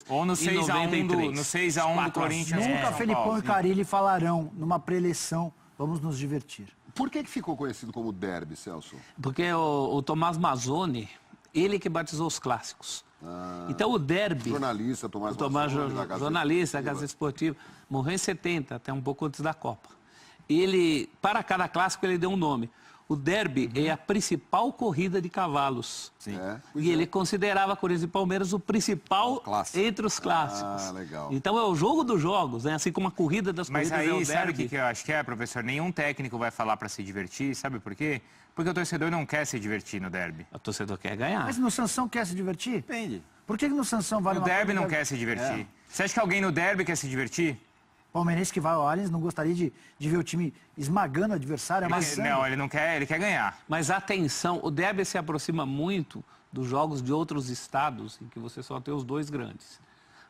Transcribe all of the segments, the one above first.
Ou no 6x1 do Corinthians. Nunca Felipão e Carille falarão numa pré-eleição, vamos nos divertir. Por que ficou conhecido como derby, Celso? Porque o Tomás Mazzoni, ele que batizou os clássicos. Então o derby... Jornalista, Tomás Mazzoni, jornalista da Gazeta Esportiva, morreu em 70, até um pouco antes da Copa. Ele, para cada clássico, ele deu um nome. O derby é a principal corrida de cavalos. Sim. E ele considerava Corinthians e Palmeiras o principal entre os clássicos. Legal. Então é o jogo dos jogos, né? Assim como a corrida das corridas. Mas aí, é o sabe derby. o que eu acho que é, professor? Nenhum técnico vai falar para se divertir, sabe por quê? Porque o torcedor não quer se divertir no derby. O torcedor quer ganhar. Mas no Sansão quer se divertir? Depende. Por que no Sansão vale No derby não quer se divertir. Você acha que alguém no derby quer se divertir? Palmeirense que vai ao Allianz não gostaria de ver o time esmagando o adversário, amassando. Não, ele não quer, ele quer ganhar. Mas atenção, o derby se aproxima muito dos jogos de outros estados em que você só tem os dois grandes.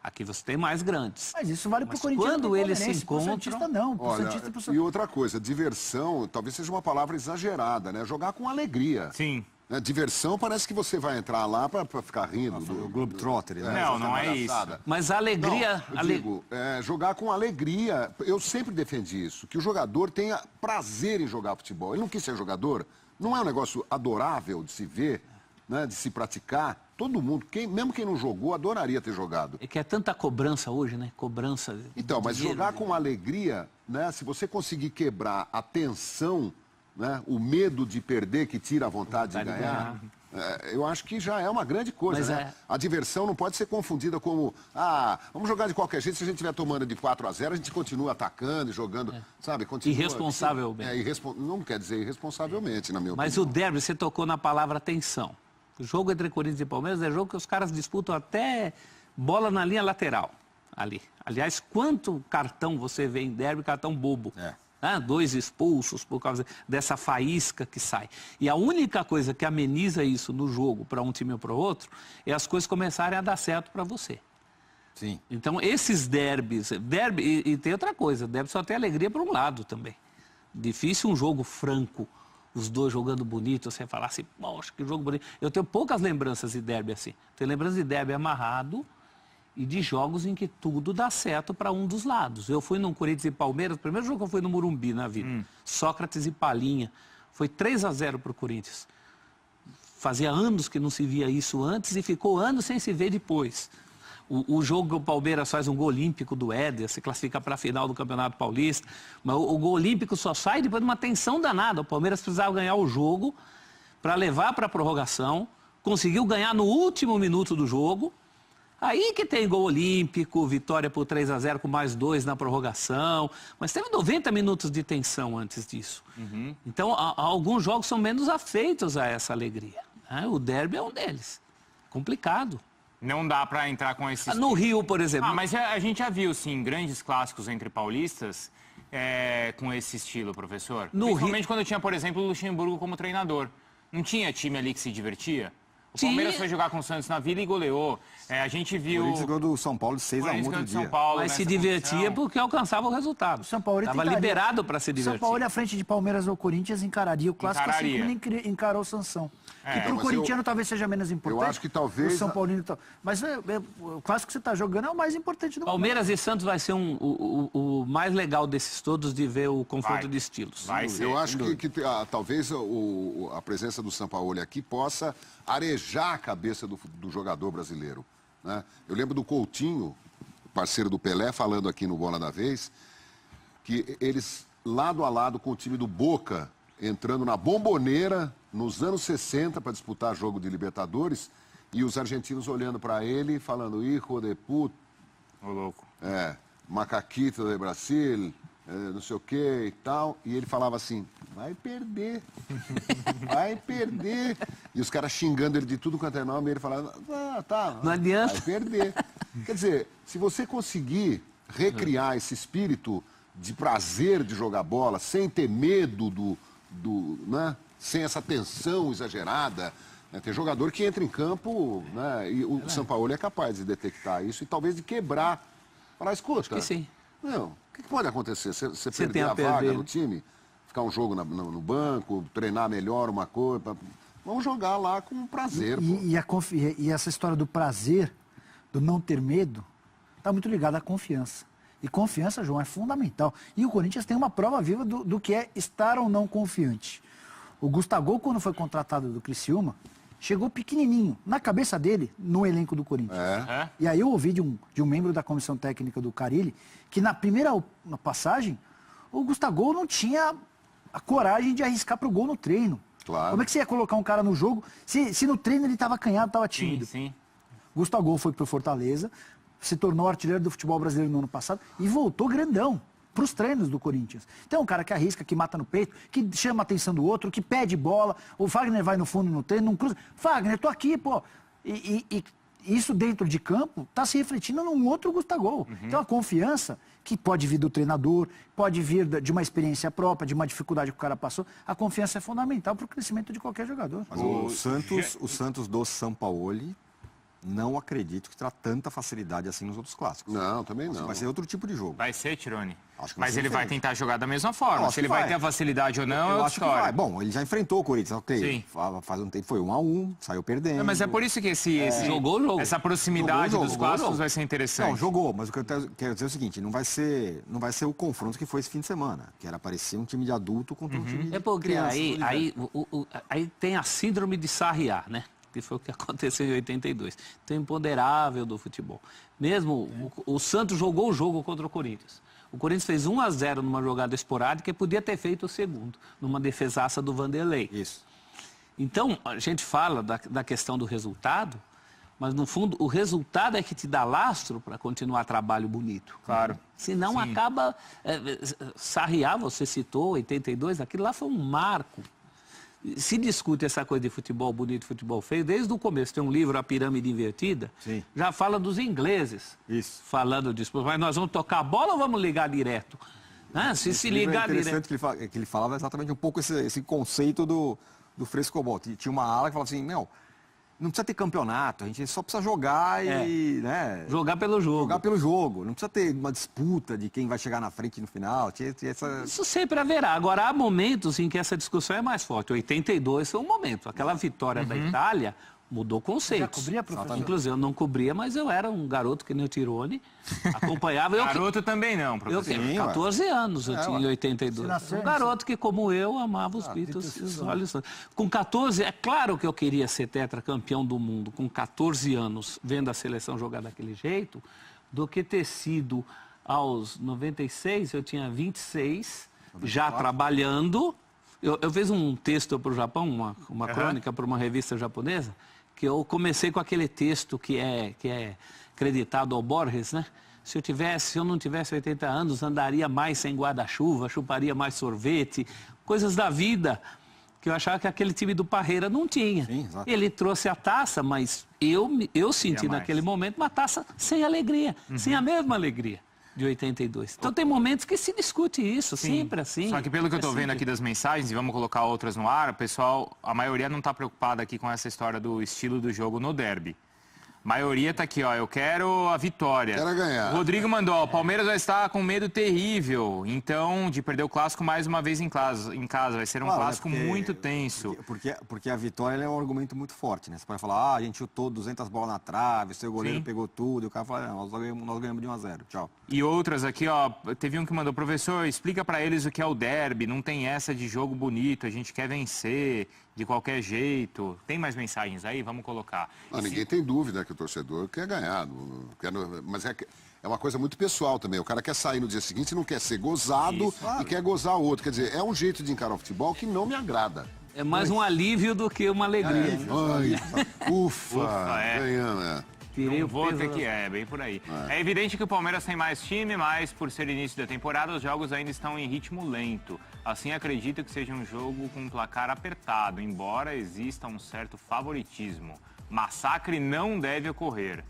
Aqui você tem mais grandes. Mas isso vale para o Corinthians. Quando eles se encontram... Santista não. Olha, e outra coisa, diversão talvez seja uma palavra exagerada, né? Jogar com alegria. Sim. Diversão parece que você vai entrar lá para ficar rindo. O Globetrotter, né? Não é isso. Mas a alegria... Não, eu digo, jogar com alegria, eu sempre defendi isso, que o jogador tenha prazer em jogar futebol. Ele não quis ser jogador, não é um negócio adorável de se ver, né, de se praticar. Todo mundo, mesmo quem não jogou, adoraria ter jogado. É que é tanta cobrança hoje, né? Cobrança... Então, mas jogar com alegria, né, se você conseguir quebrar a tensão... Né? O medo de perder que tira a vontade de ganhar, eu acho que já é uma grande coisa. Né? A diversão não pode ser confundida como vamos jogar de qualquer jeito, se a gente estiver tomando de 4-0, a gente continua atacando e jogando, sabe? Continua, irresponsavelmente. Não quer dizer irresponsavelmente, na minha Mas opinião. o derby, você tocou na palavra tensão. O jogo entre Corinthians e Palmeiras é jogo que os caras disputam até bola na linha lateral, ali. Aliás, quanto cartão você vê em derby, cartão bobo. 2 expulsos por causa dessa faísca que sai. E a única coisa que ameniza isso no jogo para um time ou para o outro é as coisas começarem a dar certo para você. Sim. Então, esses derbys... E tem outra coisa, derby só tem alegria para um lado também. Difícil um jogo franco, os dois jogando bonito, você falar assim, poxa, que jogo bonito. Eu tenho poucas lembranças de derby assim. Tenho lembranças de derby amarrado... e de jogos em que tudo dá certo para um dos lados. Eu fui no Corinthians e Palmeiras, o primeiro jogo que eu fui no Morumbi na vida, Sócrates e Palinha, foi 3-0 para o Corinthians. Fazia anos que não se via isso antes e ficou anos sem se ver depois. O jogo que o Palmeiras faz um gol olímpico do Éder, se classifica para a final do Campeonato Paulista, mas o gol olímpico só sai depois de uma tensão danada. O Palmeiras precisava ganhar o jogo para levar para a prorrogação, conseguiu ganhar no último minuto do jogo. Aí que tem gol olímpico, vitória por 3-0 com mais 2 na prorrogação. Mas teve 90 minutos de tensão antes disso. Então, alguns jogos são menos afeitos a essa alegria. O derby é um deles. Complicado. Não dá para entrar com esses... No Rio, por exemplo. Mas a gente já viu, sim, grandes clássicos entre paulistas com esse estilo, professor. Principalmente quando tinha, por exemplo, o Luxemburgo como treinador. Não tinha time ali que se divertia? O Palmeiras foi jogar com o Santos na Vila e goleou. A gente viu... O Corinthians ganhou do São Paulo de 6-1 outro dia. Mas se divertia porque alcançava o resultado. São Paulo estava liberado para se divertir. São Paulo, à frente de Palmeiras ou Corinthians, encararia o clássico assim como ele encarou o Sansão. Que para o corintiano talvez seja menos importante. Eu acho que talvez... O São Paulino... Mas o clássico que você está jogando é o mais importante do Palmeiras e Santos vai ser o mais legal desses todos de ver o confronto de estilos. Eu acho que talvez a presença do São Paulo aqui possa arejar a cabeça do jogador brasileiro. Né? Eu lembro do Coutinho, parceiro do Pelé, falando aqui no Bola da Vez, que eles, lado a lado com o time do Boca, entrando na Bomboneira nos anos 60 para disputar jogo de Libertadores, e os argentinos olhando para ele e falando, hijo de puta, ô louco, macaquito de Brasil, não sei o que e tal, e ele falava assim, vai perder, vai perder. E os caras xingando ele de tudo quanto é nome, e ele falava, não adianta. Vai perder. Quer dizer, se você conseguir recriar esse espírito de prazer de jogar bola, sem ter medo né? Sem essa tensão exagerada, né? Tem jogador que entra em campo, né? E o São Paulo é capaz de detectar isso e talvez de quebrar. Falar, escuta, que sim. Não, o que pode acontecer? Você perder a vaga no time, ficar um jogo no banco, treinar melhor uma coisa. Vamos jogar lá com prazer. E essa história do prazer do não ter medo, está muito ligado à confiança. E confiança, João, é fundamental. E o Corinthians tem uma prova viva do que é estar ou não confiante. O Gustavo, quando foi contratado do Criciúma, chegou pequenininho, na cabeça dele, no elenco do Corinthians. E aí eu ouvi de um membro da comissão técnica do Carille, que na primeira passagem, o Gustavo não tinha a coragem de arriscar pro gol no treino. Claro. Como é que você ia colocar um cara no jogo se no treino ele estava acanhado, estava tímido? Sim. Gustavo foi pro Fortaleza, se tornou artilheiro do futebol brasileiro no ano passado e voltou grandão para os treinos do Corinthians. Então é um cara que arrisca, que mata no peito, que chama a atenção do outro, que pede bola. O Fagner vai no fundo no treino, não cruza. Fagner, tô aqui, pô. E isso dentro de campo está se refletindo num outro Gustavo. Então a confiança, que pode vir do treinador, pode vir de uma experiência própria, de uma dificuldade que o cara passou, a confiança é fundamental para o crescimento de qualquer jogador. Mas o Santos do Sampaoli, não acredito que terá tanta facilidade assim nos outros clássicos. Não, também não. Vai ser outro tipo de jogo. Vai ser, Tironi. Mas ele vai tentar jogar da mesma forma. Não, se ele vai ter a facilidade ou não, eu é acho que história. vai. Bom, ele já enfrentou o Corinthians, ok. Sim. Faz um tempo, foi 1-1, saiu perdendo. Mas é por isso que jogou o jogo. essa proximidade dos clássicos vai ser interessante. Não, jogou, mas o que eu quero dizer é o seguinte, não vai ser o confronto que foi esse fim de semana, que era parecer um time de adulto contra um time de É porque criança. aí tem a síndrome de Sarriá, né? Que foi o que aconteceu em 82. Então, imponderável do futebol. Mesmo o Santos jogou o jogo contra o Corinthians. O Corinthians fez 1-0 numa jogada esporádica e podia ter feito o segundo, numa defesaça do Vanderlei. Isso. Então, a gente fala da questão do resultado, mas, no fundo, o resultado é que te dá lastro para continuar trabalho bonito. Claro. Senão acaba... Sarriá, você citou, 82, aquilo lá foi um marco. Se discute essa coisa de futebol bonito, futebol feio, desde o começo. Tem um livro, A Pirâmide Invertida, Sim. já fala dos ingleses. Isso. Falando disso. Mas nós vamos tocar a bola ou vamos ligar direto? Se ligar é interessante direto... que ele falava exatamente um pouco esse conceito do frescobol. Tinha uma ala que falava assim, não precisa ter campeonato, a gente só precisa jogar e... Né, jogar pelo jogo. Jogar pelo jogo. Não precisa ter uma disputa de quem vai chegar na frente no final. Tinha essa... Isso sempre haverá. Agora, há momentos em que essa discussão é mais forte. 82 foi um momento. Aquela vitória da Itália mudou conceitos. Já cobria, professor? Inclusive, eu não cobria, mas eu era um garoto que nem o Tironi. Acompanhava. Garoto também não, professor. Eu tinha 14 anos, eu tinha em 82. Um garoto que, como eu, amava os Beatles. Olha só. Com 14, é claro que eu queria ser tetracampeão do mundo, com 14 anos, vendo a seleção jogar daquele jeito, do que ter sido aos 96, eu tinha 26, já trabalhando. Eu fiz um texto para o Japão, uma crônica para uma revista japonesa, que eu comecei com aquele texto que é creditado ao Borges, né? Se eu não tivesse 80 anos, andaria mais sem guarda-chuva, chuparia mais sorvete, coisas da vida que eu achava que aquele time do Parreira não tinha. Sim, exato. Ele trouxe a taça, mas eu senti naquele momento uma taça sem alegria, sem a mesma alegria de 82. Então tem momentos que se discute isso, sempre assim. Só que pelo que eu estou vendo aqui das mensagens, e vamos colocar outras no ar, pessoal, a maioria não está preocupada aqui com essa história do estilo do jogo no derby. A maioria tá aqui, ó, eu quero a vitória. Quero ganhar. O Rodrigo mandou, ó, o Palmeiras vai estar com medo terrível, então, de perder o clássico mais uma vez em casa. Vai ser um clássico muito tenso. Porque a vitória é um argumento muito forte, né? Você pode falar, a gente chutou 200 bolas na trave, o seu goleiro pegou tudo, e o cara fala, nós ganhamos de 1-0, tchau. E outras aqui, ó, teve um que mandou, professor, explica pra eles o que é o derby, não tem essa de jogo bonito, a gente quer vencer de qualquer jeito. Tem mais mensagens aí? Vamos colocar. Não, ninguém tem dúvida que o torcedor quer ganhar, mas é uma coisa muito pessoal também. O cara quer sair no dia seguinte e não quer ser gozado e quer gozar o outro. Quer dizer, é um jeito de encarar o futebol que não me agrada. É mais um alívio do que uma alegria. Ganhando, né? Não vou ter que bem por aí. É evidente que o Palmeiras tem mais time, mas por ser início da temporada, os jogos ainda estão em ritmo lento. Assim, acredito que seja um jogo com um placar apertado, embora exista um certo favoritismo. Massacre não deve ocorrer.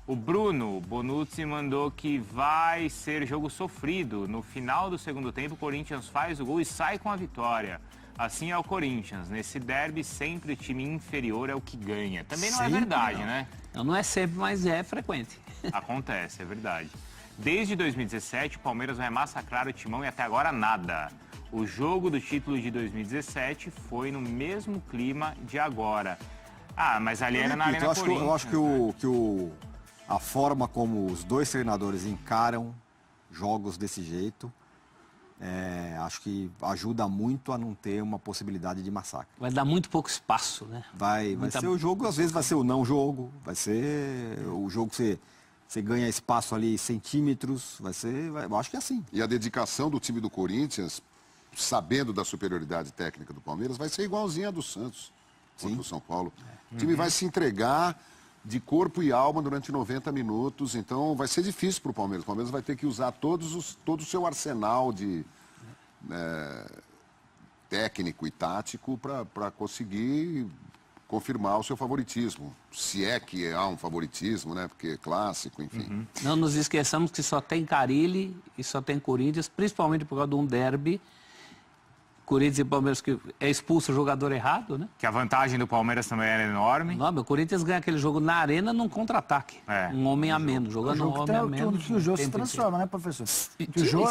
O Bruno Bonucci mandou que vai ser jogo sofrido. No final do segundo tempo, o Corinthians faz o gol e sai com a vitória. Assim é o Corinthians. Nesse derby, sempre o time inferior é o que ganha. Também não é verdade, né? Não é sempre, mas é frequente. Acontece, é verdade. Desde 2017, o Palmeiras vai massacrar o Timão e até agora nada. O jogo do título de 2017 foi no mesmo clima de agora. Mas ali era na Arena Corinthians. Eu acho que a forma como os dois treinadores encaram jogos desse jeito, acho que ajuda muito a não ter uma possibilidade de massacre. Vai dar muito pouco espaço, né? Vai ser o jogo, às vezes vai ser o não jogo, vai ser o jogo que você ganha espaço ali centímetros, eu acho que é assim. E a dedicação do time do Corinthians, sabendo da superioridade técnica do Palmeiras, vai ser igualzinha a do Santos contra o São Paulo. O time vai se entregar de corpo e alma durante 90 minutos, então vai ser difícil para o Palmeiras. O Palmeiras vai ter que usar todo o seu arsenal de técnico e tático para conseguir confirmar o seu favoritismo. Se é que há um favoritismo, né? Porque é clássico, enfim. Não nos esqueçamos que só tem Carille e só tem Corinthians, principalmente por causa de um derby. Corinthians e Palmeiras que é expulso o jogador errado, né? Que a vantagem do Palmeiras também era enorme. Não, o Corinthians ganha aquele jogo na arena num contra-ataque. Um homem a menos, jogando um homem a menos. Que o jogo se transforma, né, professor? Que o jogo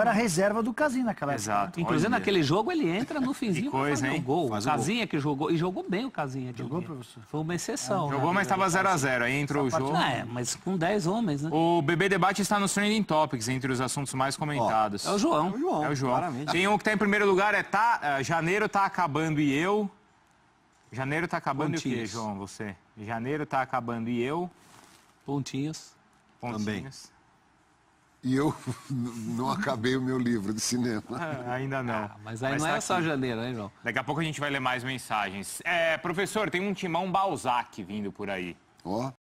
era a reserva do Casim naquela época. Exato. Inclusive naquele jogo ele entra no finzinho para fazer o gol. O Casinha que jogou, e jogou bem o Casinha. Jogou, professor? Foi uma exceção. Jogou, mas estava 0-0. Aí entrou o jogo. Mas com 10 homens, né? O BB Debate está nos Trending Topics, entre os assuntos mais comentados. É o João. É o João. Claramente. Tem um que está em primeiro lugar, Janeiro tá acabando e eu. Janeiro tá acabando Pontinhos. e o quê, João? Você? Janeiro tá acabando e eu. Pontinhos. Pontinhos. E eu não acabei o meu livro de cinema. Ainda não. Mas aí não tá é só aqui. janeiro, hein, João? Daqui a pouco a gente vai ler mais mensagens. Professor, tem um Timão Balzac vindo por aí. Ó.